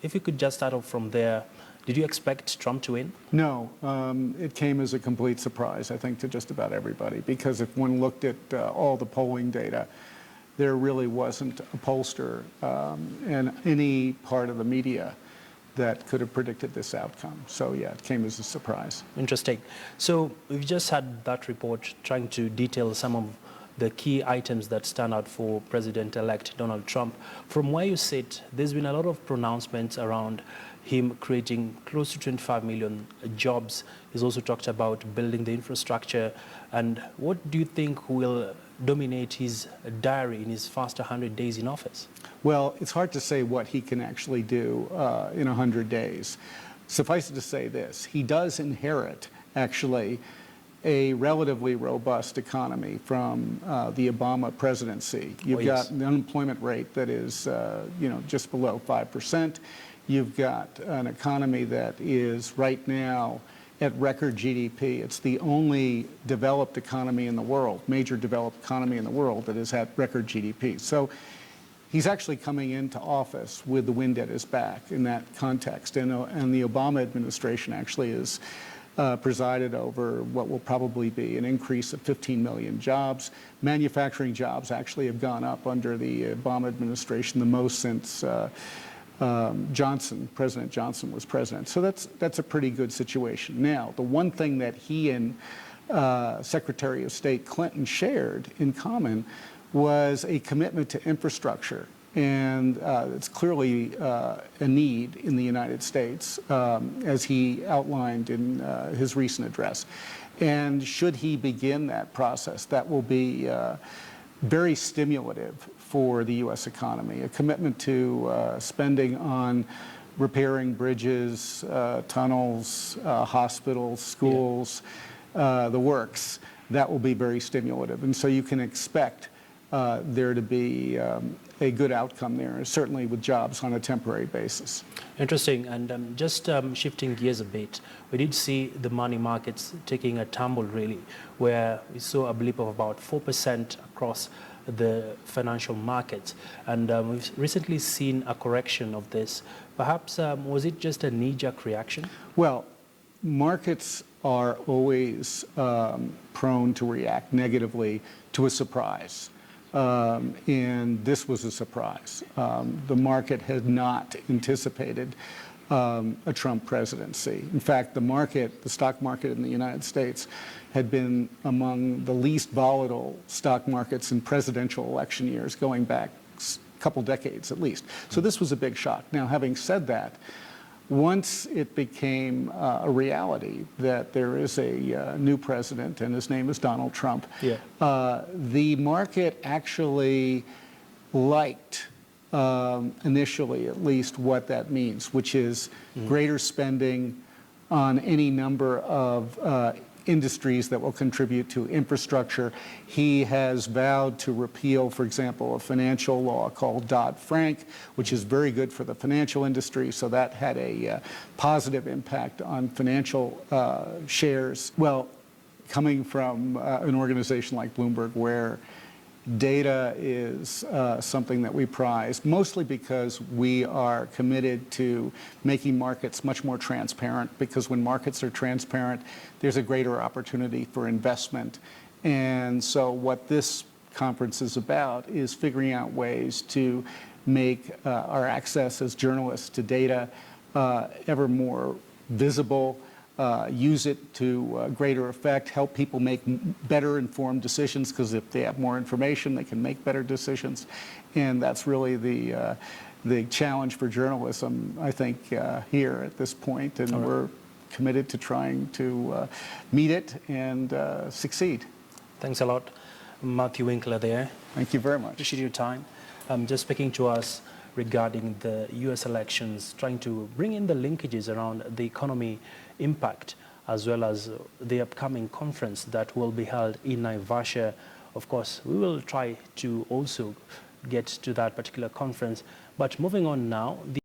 If you could just start off from there, did you expect Trump to win? No, it came as a complete surprise, I think, to just about everybody, because if one looked at all the polling data, there really wasn't a pollster in any part of the media that could have predicted this outcome. So yeah, it came as a surprise. Interesting. So we've just had that report trying to detail some of the key items that stand out for President-elect Donald Trump. From where you sit, there's been a lot of pronouncements around him creating close to 25 million jobs. He's also talked about building the infrastructure. And what do you think will dominate his diary in his first 100 days in office? Well, it's hard to say what he can actually do in 100 days. Suffice it to say this, he does inherit, actually, a relatively robust economy from the Obama presidency. You've got an unemployment rate that is, just below 5%. You've got an economy that is right now at record GDP. It's the only developed economy in the world, major developed economy in the world that has had record GDP. So he's actually coming into office with the wind at his back in that context. And the Obama administration actually is presided over what will probably be an increase of 15 million jobs. Manufacturing jobs actually have gone up under the Obama administration, the most since President Johnson was president. So that's a pretty good situation. Now, the one thing that he and Secretary of State Clinton shared in common was a commitment to infrastructure. And it's clearly a need in the United States, as he outlined in his recent address. And should he begin that process, that will be very stimulative for the U.S. economy, a commitment to spending on repairing bridges, tunnels, hospitals, schools, the works. That will be very stimulative. And so you can expect there to be a good outcome there, certainly with jobs on a temporary basis. Interesting. And just shifting gears a bit, we did see the money markets taking a tumble, really, where we saw a blip of about 4% across the financial markets. And we've recently seen a correction of this. Perhaps, was it just a knee-jerk reaction? Well, markets are always prone to react negatively to a surprise. And this was a surprise. The market had not anticipated a Trump presidency. In fact, the stock market in the United States had been among the least volatile stock markets in presidential election years, going back a couple decades at least. So this was a big shock. Now, having said that, once it became a reality that there is a new president and his name is Donald Trump, the market actually liked, initially at least, what that means, which is greater spending on any number of industries that will contribute to infrastructure. He has vowed to repeal, for example, a financial law called Dodd-Frank, which is very good for the financial industry, so that had a positive impact on financial shares. Well, coming from an organization like Bloomberg, where data is something that we prize, mostly because we are committed to making markets much more transparent, because when markets are transparent, there's a greater opportunity for investment. And so what this conference is about is figuring out ways to make our access as journalists to data ever more visible, use it to greater effect, help people make better informed decisions, because if they have more information, they can make better decisions. And that's really the challenge for journalism, I think, here at this point. And we're committed to trying to meet it and succeed. Thanks a lot. Matthew Winkler there. Thank you very much. Appreciate your time. Just speaking to us regarding the U.S. elections, trying to bring in the linkages around the economy impact, as well as the upcoming conference that will be held in Naivasha. Of course, we will try to also get to that particular conference. But moving on now.